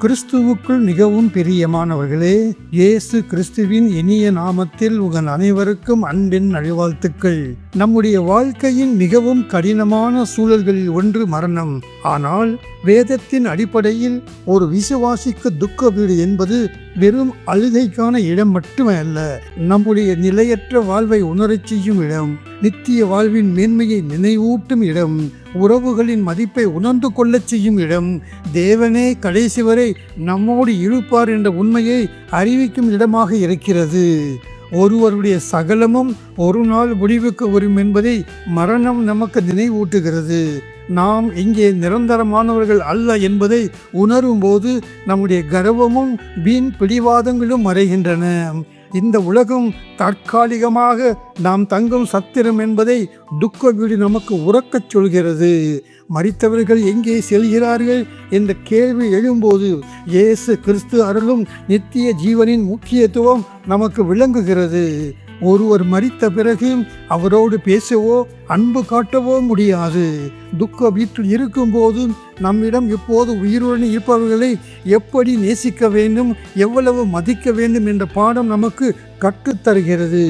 கிறிஸ்துவுக்குள் மிகவும் பிரியமானவர்களே, இயேசு கிறிஸ்துவின் இனிய நாமத்தில் உங்கள் அனைவருக்கும் அன்பின் நல்வாழ்த்துக்கள். நம்முடைய வாழ்க்கையின் மிகவும் கடினமான சூழல்களில் ஒன்று மரணம். ஆனால் வேதத்தின் அடிப்படையில் ஒரு விசுவாசிக்கு துக்க வீடு என்பது வெறும் அழுகைக்கான இடம் மட்டுமே அல்ல, நம்முடைய நிலையற்ற வாழ்வை உணரச் செய்யும் இடம், நித்திய வாழ்வின் மேன்மையை நினைவூட்டும் இடம், உறவுகளின் மதிப்பை உணர்ந்து கொள்ளச் செய்யும் இடம், தேவனே கடைசி வரை நம்மோடு இருப்பார் என்ற உண்மையை அறிவிக்கும் இடமாக இருக்கிறது. ஒருவருடைய சகலமும் ஒரு நாள் முடிவுக்கு வரும் என்பதை மரணம் நமக்கு நினைவூட்டுகிறது. நாம் இங்கே நிரந்தரமானவர்கள் அல்ல என்பதை உணரும் போது நம்முடைய கர்வமும் வீண் பிடிவாதங்களும் மறைகின்றன. இந்த உலகம் தற்காலிகமாக நாம் தங்கும் சத்திரம் என்பதை துக்க வீடு நமக்கு உறக்கச் சொல்கிறது. மரித்தவர்கள் எங்கே செல்கிறார்கள் என்ற கேள்வி எழும்போது இயேசு கிறிஸ்து அருளும் நித்திய ஜீவனின் முக்கியத்துவம் நமக்கு விளங்குகிறது. ஒருவர் மரித்த பிறகு அவரோடு பேசவோ அன்பு காட்டவோ முடியாது. துக்க வீட்டில் இருக்கும்போது நம்மிடம் இப்போது உயிருடன் இருப்பவர்களை எப்படி நேசிக்க வேண்டும், எவ்வளவு மதிக்க வேண்டும் என்ற பாடம் நமக்கு கற்றுத்தருகிறது.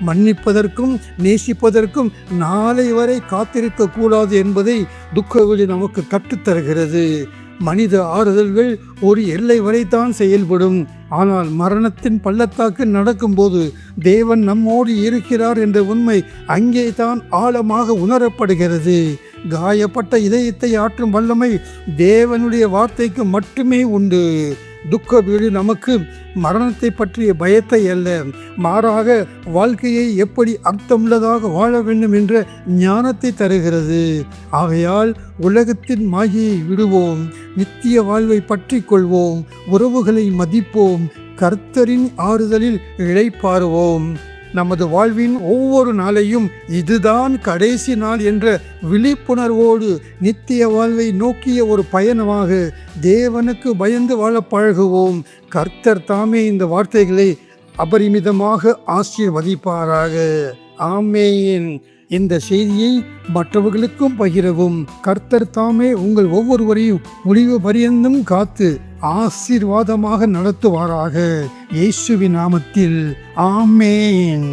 மன்னிப்பதற்கும் நேசிப்பதற்கும் நாளை வரை காத்திருக்க கூடாது என்பதை துக்கவெளி நமக்கு கற்றுத்தருகிறது. மனித ஆறுதல்கள் ஒரு எல்லை வரைத்தான் செயல்படும். ஆனால் மரணத்தின் பள்ளத்தாக்கு நடக்கும்போது தேவன் நம்மோடு இருக்கிறார் என்ற உண்மை அங்கே தான் ஆழமாக உணரப்படுகிறது. காயப்பட்ட இதயத்தை ஆற்றும் வல்லமை தேவனுடைய வார்த்தைக்கு மட்டுமே உண்டு. துக்க வீடு நமக்கு மரணத்தை பற்றிய பயத்தை அல்ல, மாறாக வாழ்க்கையை எப்படி அர்த்தமுள்ளதாக வாழ வேண்டும் என்ற ஞானத்தை தருகிறது. ஆகையால் உலகத்தின் மாயையை விடுவோம், நித்திய வாழ்வை பற்றி கொள்வோம், உறவுகளை மதிப்போம், கர்த்தரின் ஆறுதலில் இளைப்பாறுவோம். நமது வாழ்வின் ஒவ்வொரு நாளையும் இதுதான் கடைசி நாள் என்ற விழிப்புணர்வோடு நித்திய வாழ்வை நோக்கிய ஒரு பயணமாக தேவனுக்கு பயந்து வாழ பழகுவோம். கர்த்தர் தாமே இந்த வார்த்தைகளை அபரிமிதமாக ஆசீர்வதிப்பாராக. ஆமேன். இந்த செய்தியை மற்றவர்களுக்கும் பகிரவும். கர்த்தர் தாமே உங்கள் ஒவ்வொருவரையும் முடிவு பரியந்தம் காத்து ஆசீர்வாதமாக நடத்துவாராக. இயேசுவின் நாமத்தில் ஆமேன்.